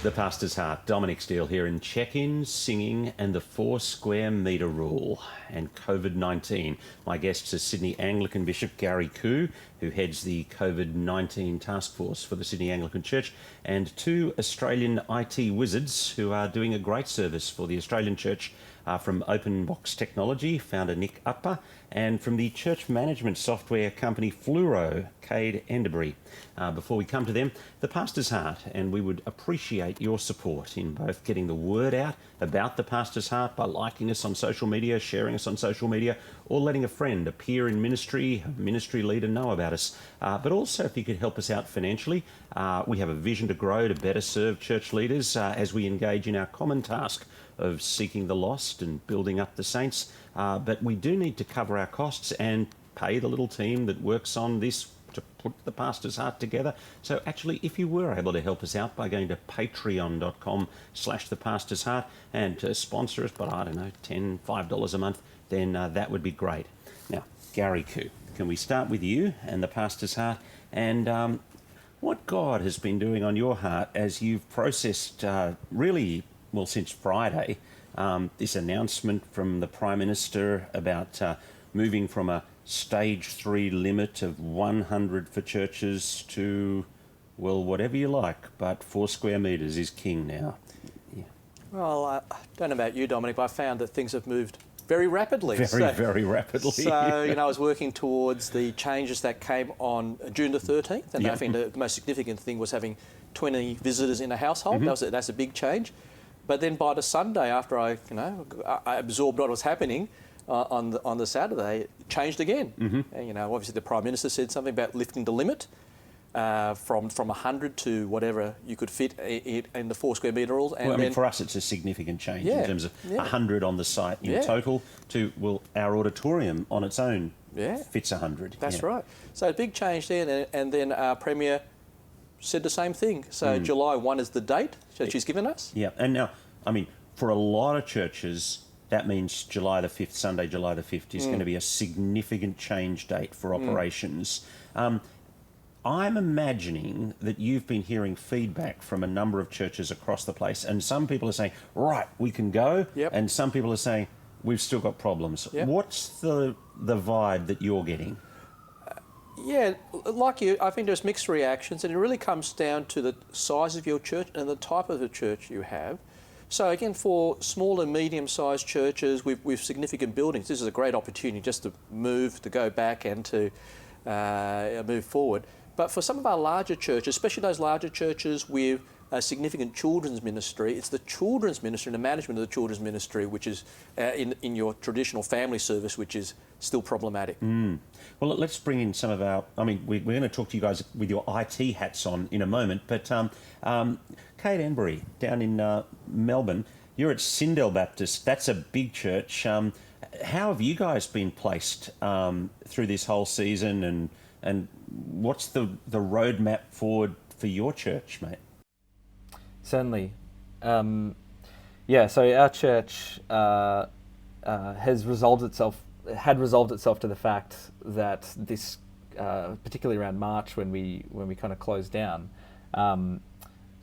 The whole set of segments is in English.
The Pastor's Heart, Dominic Steele here in Checkins, singing, and the 4 square metre rule and COVID-19. My guests are Sydney Anglican Bishop Gary Koo, who heads the COVID-19 task force for the Sydney Anglican Church, and 2 Australian IT wizards who are doing a great service for the Australian Church, from Open Box Technology, founder Nick Utper, and from the church management software company Fluoro, Cade Enderbury. Before we come to them, the Pastor's Heart, and we would appreciate your support in both getting the word out about the Pastor's Heart by liking us on social media, sharing us on social media, or letting a friend, a peer in ministry, a ministry leader know about us. But also if you could help us out financially. We have a vision to grow to better serve church leaders as we engage in our common task of seeking the lost and building up the saints. But we do need to cover our costs and pay the little team that works on this to put the Pastor's Heart together. So actually, if you were able to help us out by going to patreon.com/thepastorsheart and sponsor us, but I don't know, $10, $5 a month, then that would be great. Now, Gary Koo, can we start with you and the Pastor's Heart and what God has been doing on your heart as you've processed since Friday, this announcement from the Prime Minister about moving from a stage 3 limit of 100 for churches to, well, whatever you like, but 4 square metres is king now. Yeah. Well, I don't know about you, Dominic, but I found that things have moved very rapidly. Very rapidly. So, I was working towards the changes that came on June the 13th, and I think the most significant thing was having 20 visitors in a household. Mm-hmm. That's a big change. But then by the Sunday, after I absorbed what was happening on the Saturday, it changed again. Mm-hmm. And, obviously the Prime Minister said something about lifting the limit from 100 to whatever you could fit in the 4 square metre rules. And for us, it's a significant change in terms of 100 on the site in total to, our auditorium on its own fits 100. That's right. So a big change there, and then our Premier said the same thing. So July 1 is the date that she's given us. Yeah, and now, for a lot of churches, that means July the 5th, Sunday, July the 5th is going to be a significant change date for operations. I'm imagining that you've been hearing feedback from a number of churches across the place, and some people are saying, right, we can go, and some people are saying, we've still got problems. Yep. What's the vibe that you're getting? Yeah, like you, I think there's mixed reactions, and it really comes down to the size of your church and the type of the church you have. So again, for small and medium-sized churches with significant buildings, this is a great opportunity just to move, to go back and to move forward. But for some of our larger churches, especially those larger churches with a significant children's ministry, it's the children's ministry and the management of the children's ministry which is in your traditional family service, which is still problematic. Well, let's bring in some of our... we're going to talk to you guys with your IT hats on in a moment, but Cade Enderbury down in Melbourne, you're at Sindel Baptist. That's a big church. How have you guys been placed through this whole season, and what's the roadmap forward for your church, mate? Certainly. So our church had resolved itself to the fact that this, particularly around March when we kind of closed down,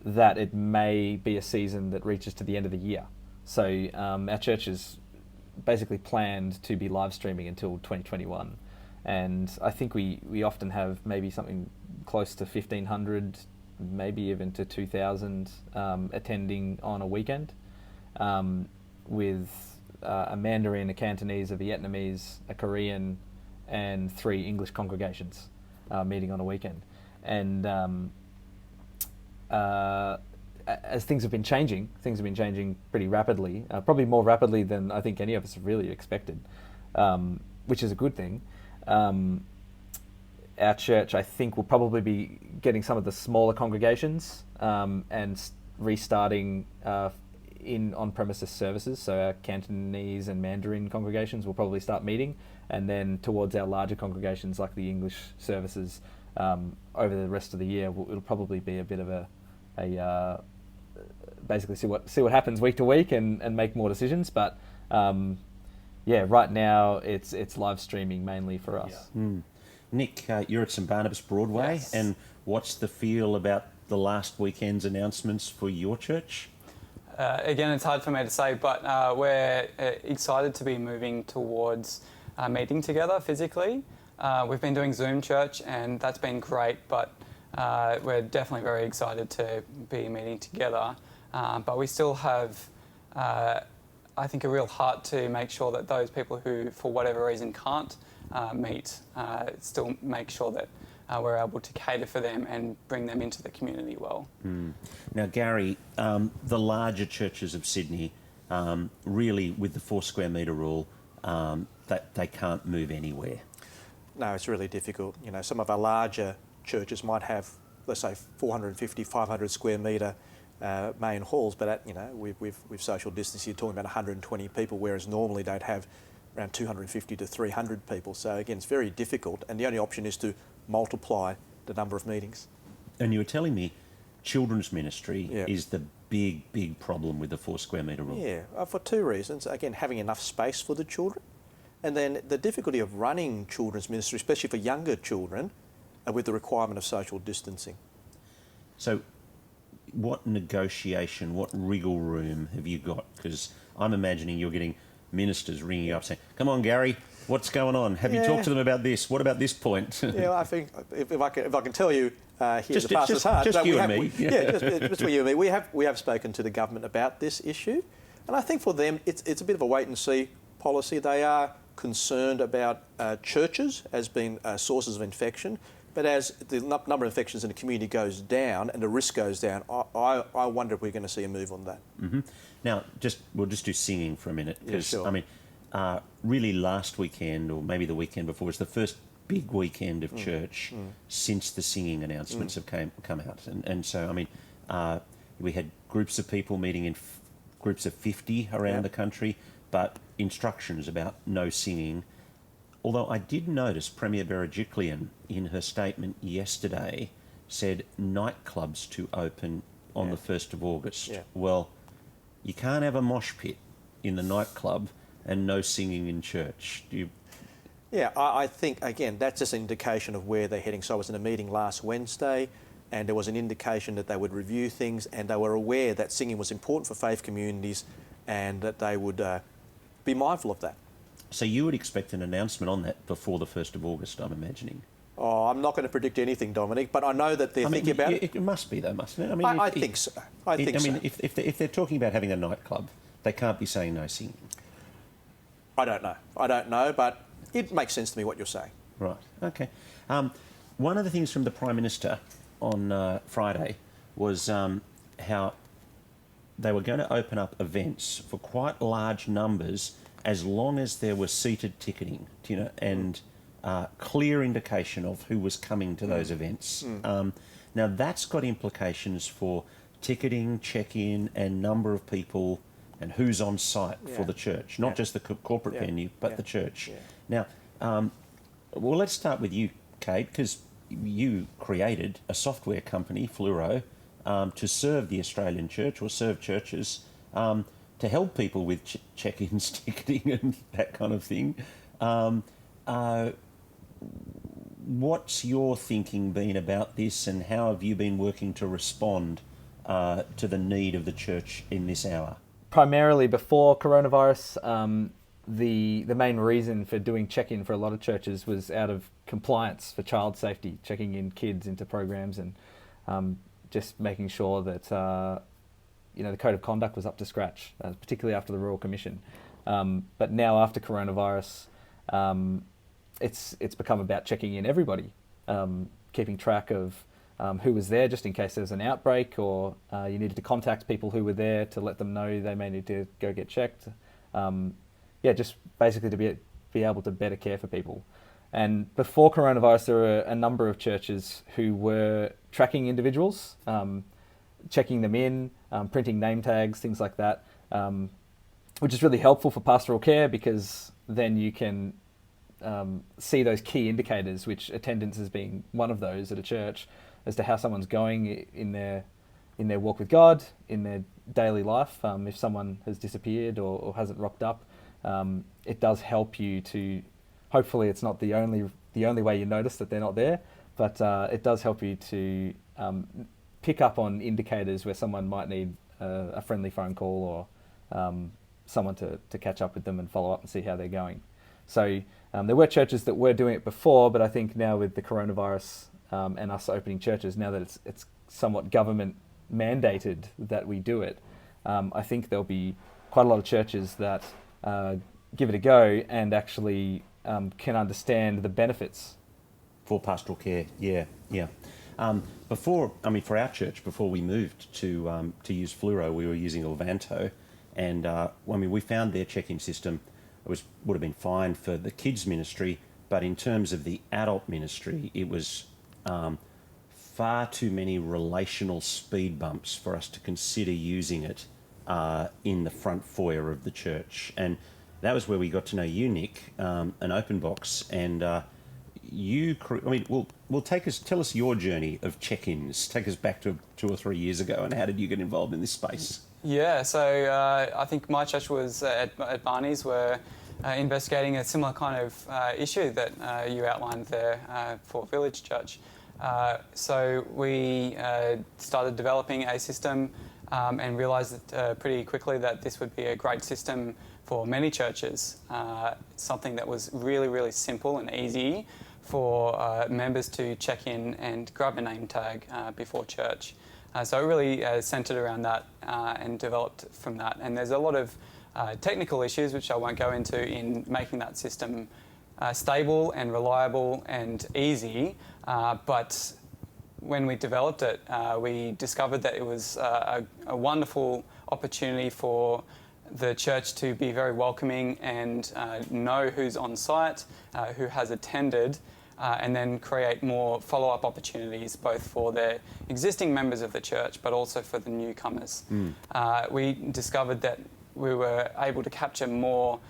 that it may be a season that reaches to the end of the year. So our church is basically planned to be live streaming until 2021. And I think we often have maybe something close to 1,500, maybe even to 2,000 attending on a weekend, with a Mandarin, a Cantonese, a Vietnamese, a Korean, and 3 English congregations meeting on a weekend. And as things have been changing pretty rapidly, probably more rapidly than I think any of us have really expected, which is a good thing. Our church, I think, will probably be getting some of the smaller congregations and restarting in on-premises services. So our Cantonese and Mandarin congregations will probably start meeting, and then towards our larger congregations like the English services over the rest of the year, it'll probably be a bit of a basically see what happens week to week and make more decisions. But right now it's live streaming mainly for us. Nick, you're at St Barnabas Broadway, Yes. and what's the feel about the last weekend's announcements for your church? Again, it's hard for me to say, but we're excited to be moving towards meeting together physically. We've been doing Zoom church and that's been great, but we're definitely very excited to be meeting together. But we still have, I think, a real heart to make sure that those people who, for whatever reason, can't meet, still make sure that we're able to cater for them and bring them into the community well. Now, Gary, the larger churches of Sydney, really with the 4 square metre rule, that they can't move anywhere. No, it's really difficult. You know, some of our larger churches might have, let's say, 450, 500 square metre main halls, but with social distancing, you're talking about 120 people, whereas normally they'd have around 250 to 300 people. So again, it's very difficult, and the only option is to multiply the number of meetings. And you were telling me children's ministry is the big problem with the 4 square metre rule. Yeah, for 2 reasons. Again, having enough space for the children, and then the difficulty of running children's ministry, especially for younger children, with the requirement of social distancing. So what negotiation, what wriggle room have you got? Because I'm imagining you're getting ministers ringing you up saying, come on, Gary, what's going on? Have you talked to them about this? What about this point? Yeah, I think if I can tell you here at the pastor's heart, just you and me. Just for you and me. We have spoken to the government about this issue, and I think for them it's a bit of a wait and see policy. They are concerned about churches as being sources of infection, but as the number of infections in the community goes down and the risk goes down, I wonder if we're going to see a move on that. Mm-hmm. Now, we'll just do singing for a minute, because sure. I mean, really last weekend, or maybe the weekend before, was the first big weekend of church since the singing announcements have come out, and so I mean, we had groups of people meeting in groups of 50 around the country, but instructions about no singing. Although I did notice Premier Berejiklian in her statement yesterday said nightclubs to open on the 1st of August. Yeah. Well, you can't have a mosh pit in the nightclub and no singing in church. Do you? Yeah, I think, again, that's just an indication of where they're heading. So I was in a meeting last Wednesday, and there was an indication that they would review things, and they were aware that singing was important for faith communities and that they would be mindful of that. So you would expect an announcement on that before the 1st of August, I'm imagining? Oh, I'm not going to predict anything, Dominic, but I know that they're thinking about it. It must be, though, mustn't it? I mean, I think so. I mean, if they're talking about having a nightclub, they can't be saying no singing. I don't know, but it makes sense to me what you're saying. Right, okay. One of the things from the Prime Minister on Friday was how they were going to open up events for quite large numbers as long as there was seated ticketing, and clear indication of who was coming to those events. Now, that's got implications for ticketing, check-in, and number of people and who's on site for the church, not just the corporate venue, but the church. Now, well, let's start with you, Kate, because you created a software company, Fluoro, to serve the Australian church, or serve churches, to help people with check-ins, ticketing and that kind of thing. What's your thinking been about this, and how have you been working to respond to the need of the church in this hour? Primarily before coronavirus, the main reason for doing check-in for a lot of churches was out of compliance for child safety, checking in kids into programs and just making sure that the code of conduct was up to scratch, particularly after the Royal Commission. But now after coronavirus, it's become about checking in everybody, keeping track of who was there just in case there was an outbreak, or you needed to contact people who were there to let them know they may need to go get checked. Just basically to be able to better care for people. And before coronavirus, there were a number of churches who were tracking individuals, checking them in, printing name tags, things like that, which is really helpful for pastoral care, because then you can see those key indicators, which attendance is being one of those at a church, as to how someone's going in their walk with God, in their daily life. If someone has disappeared or hasn't rocked up, it does help you to, hopefully it's not the only way you notice that they're not there, but it does help you to pick up on indicators where someone might need a friendly phone call or someone to catch up with them and follow up and see how they're going. So there were churches that were doing it before, but I think now with the coronavirus and us opening churches, now that it's somewhat government mandated that we do it, I think there'll be quite a lot of churches that give it a go and actually can understand the benefits. For pastoral care, yeah. For our church, before we moved to use Fluoro, we were using Levanto, and we found their check-in system would have been fine for the kids ministry, but in terms of the adult ministry, it was far too many relational speed bumps for us to consider using it in the front foyer of the church. And that was where we got to know you, Nick, an open box, and tell us your journey of check-ins. Take us back to 2 or 3 years ago, and how did you get involved in this space? Yeah, so I think my church was at Barney's, were investigating a similar kind of issue that you outlined there for Village Church. So we started developing a system and realised pretty quickly that this would be a great system for many churches. Something that was really, really simple and easy for members to check in and grab a name tag before church. So it really centred around that and developed from that. And there's a lot of technical issues, which I won't go into, in making that system stable and reliable and easy. But when we developed it, we discovered that it was a wonderful opportunity for the church to be very welcoming and know who's on site, who has attended, and then create more follow-up opportunities both for the existing members of the church but also for the newcomers. We discovered that we were able to capture more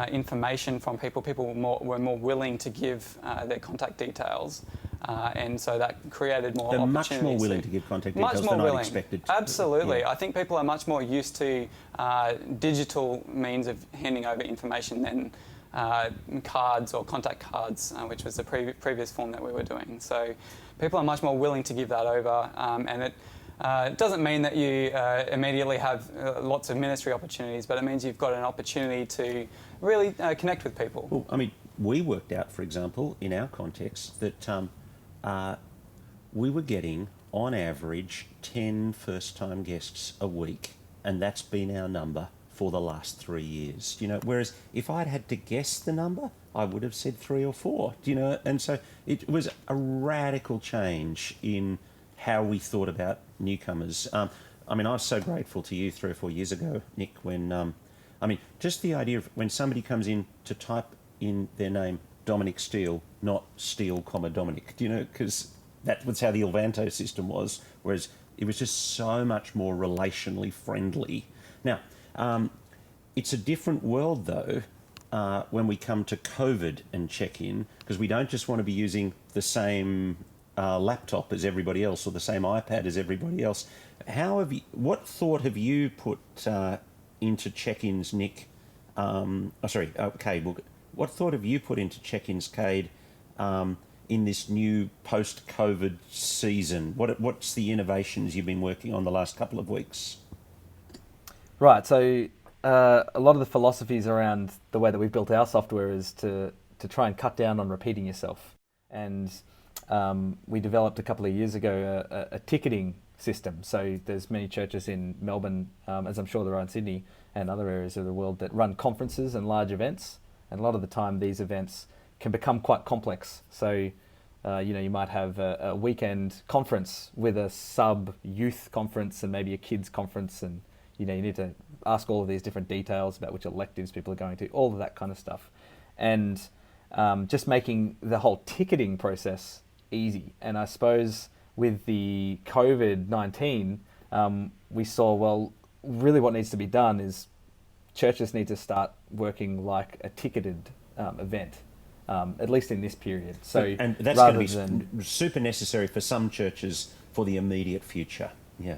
information from people. People were more willing to give their contact details. And so that created more opportunities. They're much more willing to give contact details much more than willing. I'd expected. Absolutely. Yeah. I think people are much more used to digital means of handing over information than cards or contact cards, which was the previous form that we were doing. So people are much more willing to give that over, and it doesn't mean that you immediately have lots of ministry opportunities, but it means you've got an opportunity to really connect with people. Well, I mean, we worked out, for example, in our context, that we were getting, on average, 10 first-time guests a week, and that's been our number for the last 3 years. You know, whereas if I'd had to guess the number, I would have said 3 or 4. You know, and so it was a radical change in how we thought about newcomers. I was so grateful to you 3 or 4 years ago, Nick, when just the idea of when somebody comes in to type in their name Dominic Steele, not Steele, Dominic, you know, because that was how the Ilvanto system was, whereas it was just so much more relationally friendly. Now, it's a different world, though, when we come to COVID and check-in, because we don't just want to be using the same laptop as everybody else or the same iPad as everybody else. What thought have you put into check-ins, Nick? Cade. What thought have you put into check-ins, Cade, in this new post-COVID season? What's the innovations you've been working on the last couple of weeks? Right, so a lot of the philosophies around the way that we've built our software is to try and cut down on repeating yourself. And we developed a couple of years ago a ticketing system. So there's many churches in Melbourne, as I'm sure there are in Sydney and other areas of the world, that run conferences and large events. And a lot of the time these events can become quite complex. So, you might have a weekend conference with a sub-youth conference and maybe a kids conference, and you need to ask all of these different details about which electives people are going to, all of that kind of stuff. And just making the whole ticketing process easy. And I suppose with the COVID-19, we saw, well, really what needs to be done is churches need to start working like a ticketed event, at least in this period. So, and that's going to be super necessary for some churches for the immediate future. Yeah.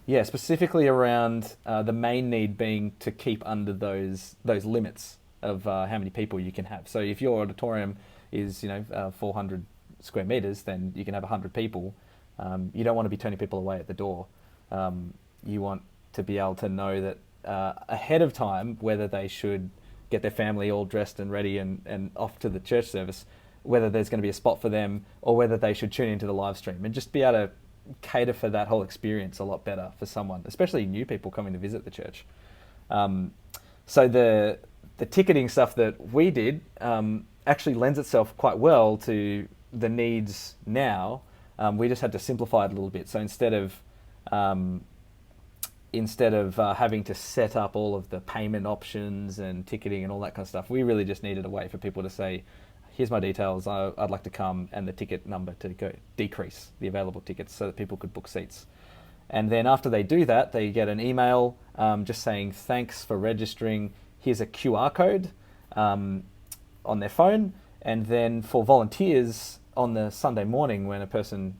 Yeah, specifically around the main need being to keep under those limits of how many people you can have. So if your auditorium is 400 square meters, then you can have 100 people. You don't want to be turning people away at the door. You want to be able to know that ahead of time whether they should get their family all dressed and ready and off to the church service, whether there's going to be a spot for them or whether they should tune into the live stream, and just be able to cater for that whole experience a lot better for someone, especially new people coming to visit the church. So the ticketing stuff that we did actually lends itself quite well to the needs now. We just had to simplify it a little bit. So instead of having to set up all of the payment options and ticketing and all that kind of stuff, we really just needed a way for people to say, here's my details, I'd like to come, and the ticket number to decrease the available tickets so that people could book seats. And then after they do that, they get an email just saying, thanks for registering, here's a QR code on their phone. And then for volunteers on the Sunday morning when a person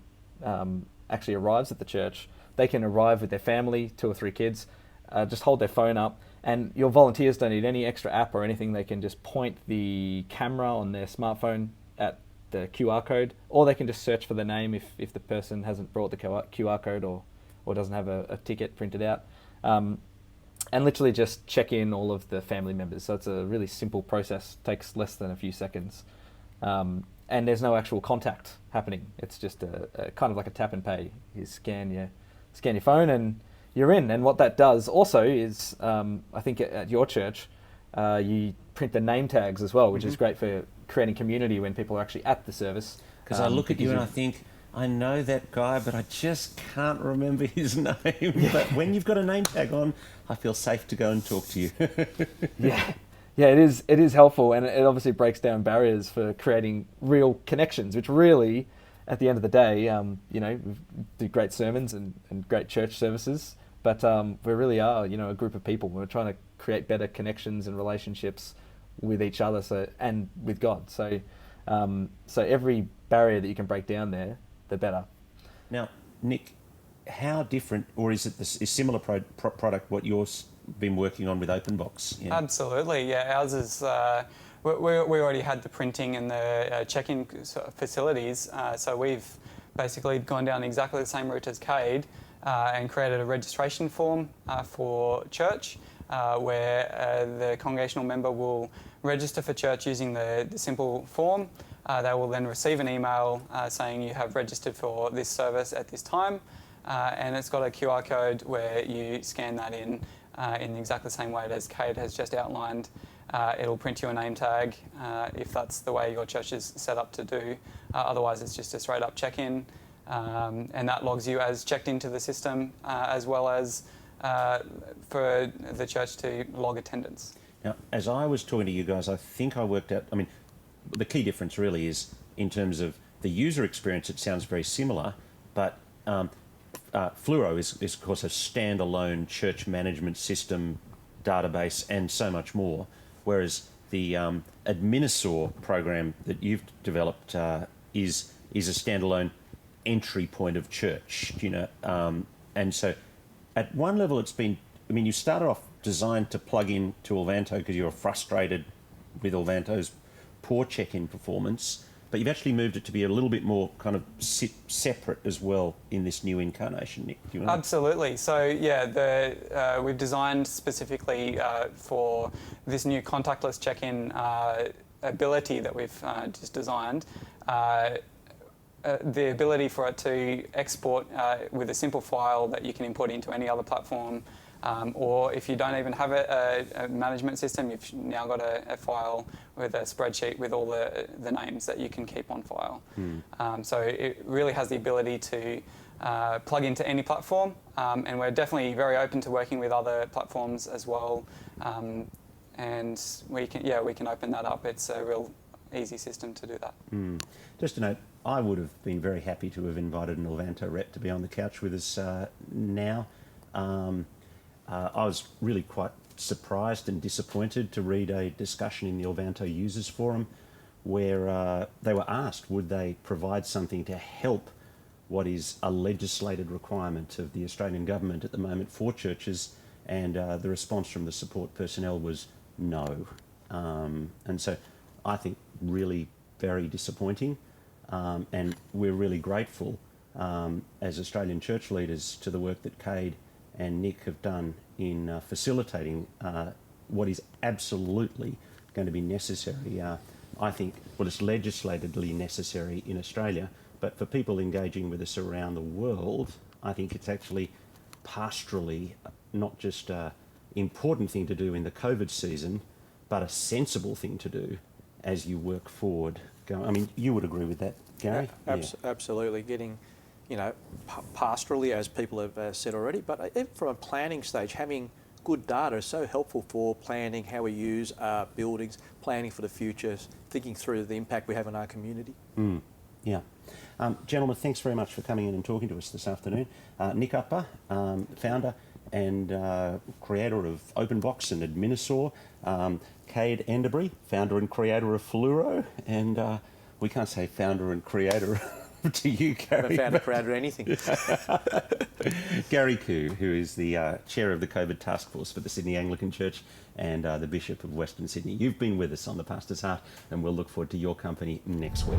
actually arrives at the church, they can arrive with their family, 2 or 3 kids, just hold their phone up, and your volunteers don't need any extra app or anything. They can just point the camera on their smartphone at the QR code, or they can just search for the name if the person hasn't brought the QR code or doesn't have a ticket printed out, and literally just check in all of the family members. So it's a really simple process, takes less than a few seconds, and there's no actual contact happening. It's just a kind of like a tap and pay. You scan your phone and you're in. And what that does also is, I think at your church, you print the name tags as well, which is great for creating community when people are actually at the service. Because I look at you and I think, I know that guy, but I just can't remember his name. But when you've got a name tag on, I feel safe to go and talk to you. Yeah, it is helpful, and it obviously breaks down barriers for creating real connections, which really, at the end of the day, we do great sermons and great church services, but we really are, a group of people. We're trying to create better connections and relationships with each other, and with God. So every barrier that you can break down there, the better. Now, Nick, how different, or is it a similar product what you've been working on with OpenBox? Yeah. Absolutely, yeah. Ours is, we already had the printing and the check-in facilities, so we've basically gone down exactly the same route as Cade and created a registration form for church where the congregational member will register for church using the simple form. They will then receive an email saying you have registered for this service at this time, and it's got a QR code where you scan that in exactly the same way as Cade has just outlined. It'll print you a name tag if that's the way your church is set up to do. Otherwise, it's just a straight up check-in, and that logs you as checked into the system, as well as for the church to log attendance. Now, as I was talking to you guys, I think I worked out, the key difference really is in terms of the user experience, it sounds very similar, but Fluoro is of course a standalone church management system, database, and so much more, whereas the Administor program that you've developed is a standalone entry point of church, and so at one level it's been, you started off designed to plug in to Elvanto because you were frustrated with Elvanto's poor check-in performance, but you've actually moved it to be a little bit more kind of separate as well in this new incarnation, Nick. Do you want to... Absolutely. So yeah, we've designed specifically for this new contactless check-in ability that we've just designed. The ability for it to export with a simple file that you can import into any other platform, or if you don't even have a management system, you've now got a file with a spreadsheet with all the names that you can keep on file. So it really has the ability to plug into any platform, and we're definitely very open to working with other platforms as well. And we can open that up. It's a real easy system to do that. Just a note, I would have been very happy to have invited an Elvanto rep to be on the couch with us now. I was really quite surprised and disappointed to read a discussion in the Elvanto Users Forum where they were asked would they provide something to help what is a legislated requirement of the Australian government at the moment for churches, and the response from the support personnel was no. And so I think really very disappointing, and we're really grateful as Australian church leaders to the work that Cade and Nick have done in facilitating what is absolutely going to be necessary. I think, well, it's legislatively necessary in Australia, but for people engaging with us around the world, I think it's actually pastorally not just an important thing to do in the COVID season, but a sensible thing to do as you work forward. I mean, you would agree with that, Gary? Absolutely. Getting, pastorally, as people have said already, but even from a planning stage, having good data is so helpful for planning how we use our buildings, planning for the future, thinking through the impact we have on our community. Yeah. Gentlemen, thanks very much for coming in and talking to us this afternoon. Nick Upper, founder and creator of OpenBox and Adminisor. Cade Enderbury, founder and creator of Fluoro. And we can't say founder and creator to you, Gary. Founder, creator, anything. Gary Koo, who is the chair of the COVID task force for the Sydney Anglican Church and the Bishop of Western Sydney. You've been with us on The Pastor's Heart, and we'll look forward to your company next week.